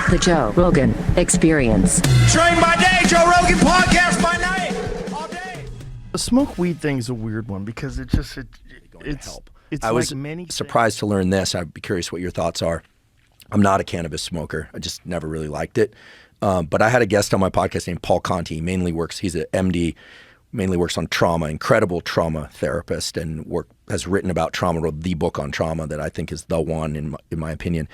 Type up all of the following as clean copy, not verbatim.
The Joe Rogan Experience. Train by day, Joe Rogan podcast by night, all day. The smoke weed thing is a weird one because it's I was surprised to learn this. I'd be curious what your thoughts are. I'm not a cannabis smoker. I just never really liked it. But I had a guest on my podcast named Paul Conti. He's an MD, mainly works on trauma, incredible trauma therapist, and has written about trauma, wrote the book on trauma that I think is the one in my opinion.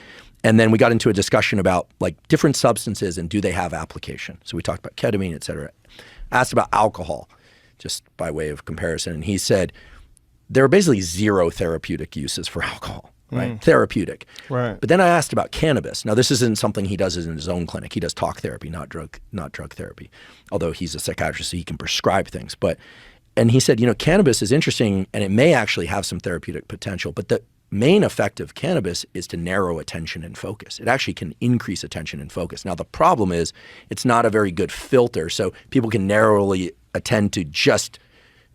And then we got into a discussion about like different substances and do they have application. So we talked about ketamine, et cetera. Asked about alcohol, just by way of comparison. And he said, there are basically zero therapeutic uses for alcohol, right? Therapeutic. Right. But then I asked about cannabis. Now, this isn't something he does in his own clinic. He does talk therapy, not drug therapy. Although he's a psychiatrist, so he can prescribe things. And he said, cannabis is interesting and it may actually have some therapeutic potential, but the main effect of cannabis is to narrow attention and focus. It actually can increase attention and focus. Now, the problem is it's not a very good filter, so people can narrowly attend to just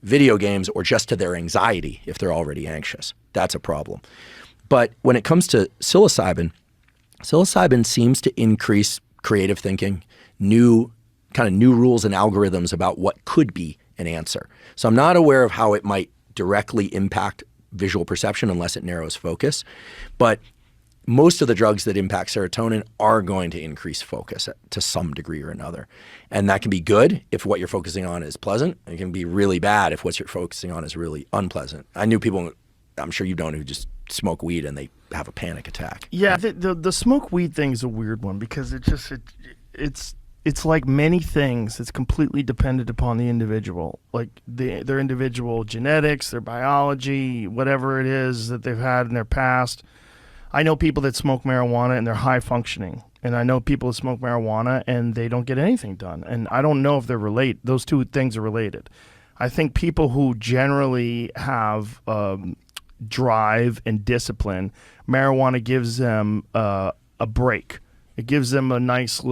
video games or just to their anxiety if they're already anxious. That's a problem. But when it comes to psilocybin seems to increase creative thinking, new rules and algorithms about what could be an answer. So I'm not aware of how it might directly impact visual perception unless it narrows focus. But most of the drugs that impact serotonin are going to increase focus to some degree or another. And that can be good if what you're focusing on is pleasant. It can be really bad if what you're focusing on is really unpleasant. I knew people, I'm sure you don't, who just smoke weed and they have a panic attack. Yeah, the smoke weed thing is a weird one because it's like many things. It's completely dependent upon the individual, like their individual genetics, their biology, whatever it is that they've had in their past. I know people that smoke marijuana and they're high functioning, and I know people that smoke marijuana and they don't get anything done. And I don't know if they're related. Those two things are related. I think people who generally have drive and discipline, marijuana gives them a break. It gives them a nice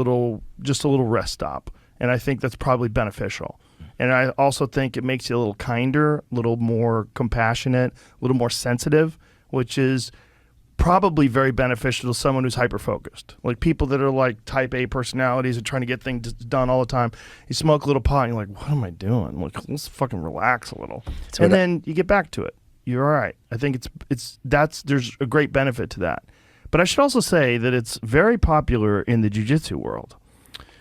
just a little rest stop. And I think that's probably beneficial. And I also think it makes you a little kinder, a little more compassionate, a little more sensitive, which is probably very beneficial to someone who's hyper-focused. Like people that are like type A personalities and trying to get things done all the time. You smoke a little pot and you're like, what am I doing? Like, let's fucking relax a little. And then you get back to it. You're all right. I think there's a great benefit to that. But I should also say that it's very popular in the jiu-jitsu world.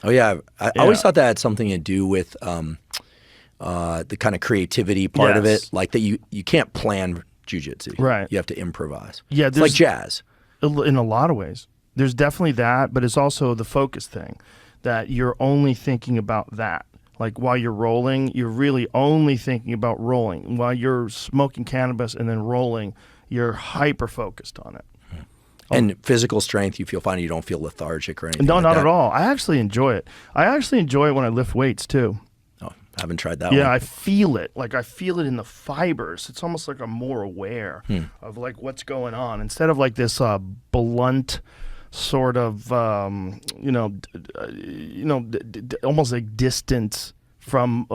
Oh, yeah. I always thought that had something to do with the kind of creativity part of it. Like that you can't plan jiu-jitsu. Right. You have to improvise. Yeah, it's like jazz. In a lot of ways. There's definitely that, but it's also the focus thing, that you're only thinking about that. Like while you're rolling, you're really only thinking about rolling. While you're smoking cannabis and then rolling, you're hyper-focused on it. And physical strength, you feel fine. You don't feel lethargic or anything. No, like not that. at all. I actually enjoy it. I actually enjoy it when I lift weights too. Oh, I haven't tried that one. Yeah, I feel it. Like I feel it in the fibers. It's almost like I'm more aware of like what's going on instead of like this blunt sort of almost like distance from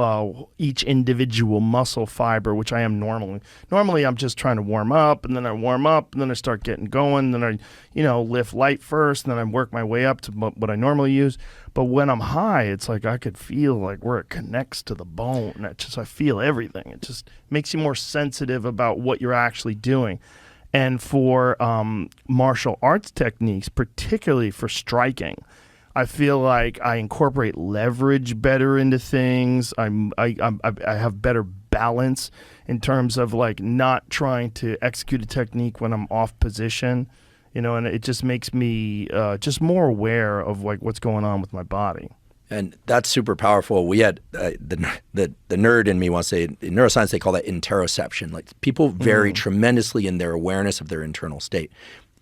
each individual muscle fiber, which I am normally. Normally, I'm just trying to warm up, and then I warm up, and then I start getting going, and then I, lift light first, and then I work my way up to what I normally use. But when I'm high, it's like I could feel like where it connects to the bone. I feel everything. It just makes you more sensitive about what you're actually doing. And for martial arts techniques, particularly for striking, I feel like I incorporate leverage better into things. I have better balance in terms of like not trying to execute a technique when I'm off position, and it just makes me just more aware of like what's going on with my body. And that's super powerful. We had the nerd in me wants to say, in neuroscience, they call that interoception. Like people vary tremendously in their awareness of their internal state.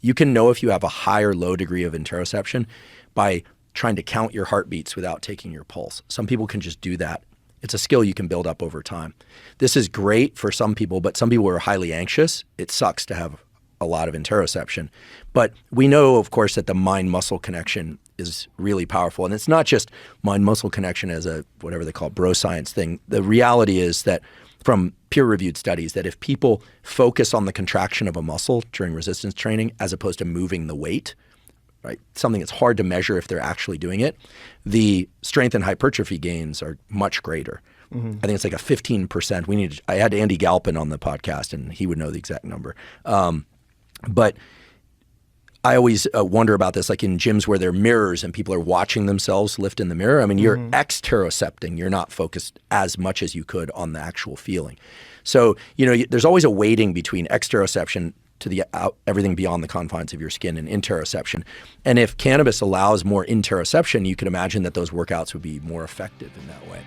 You can know if you have a high or low degree of interoception by trying to count your heartbeats without taking your pulse. Some people can just do that. It's a skill you can build up over time. This is great for some people, but some people are highly anxious. It sucks to have a lot of interoception. But we know, of course, that the mind-muscle connection is really powerful. And it's not just mind-muscle connection as a, whatever they call bro science thing. The reality is that from peer-reviewed studies, that if people focus on the contraction of a muscle during resistance training as opposed to moving the weight, right? Something that's hard to measure if they're actually doing it, the strength and hypertrophy gains are much greater. I think it's like a 15%. I had Andy Galpin on the podcast, and he would know the exact number. But I always wonder about this, like in gyms where there are mirrors and people are watching themselves lift in the mirror. I mean, you're exterocepting. You're not focused as much as you could on the actual feeling. So, there's always a weighting between exteroception to the everything beyond the confines of your skin and interoception. And if cannabis allows more interoception, you can imagine that those workouts would be more effective in that way.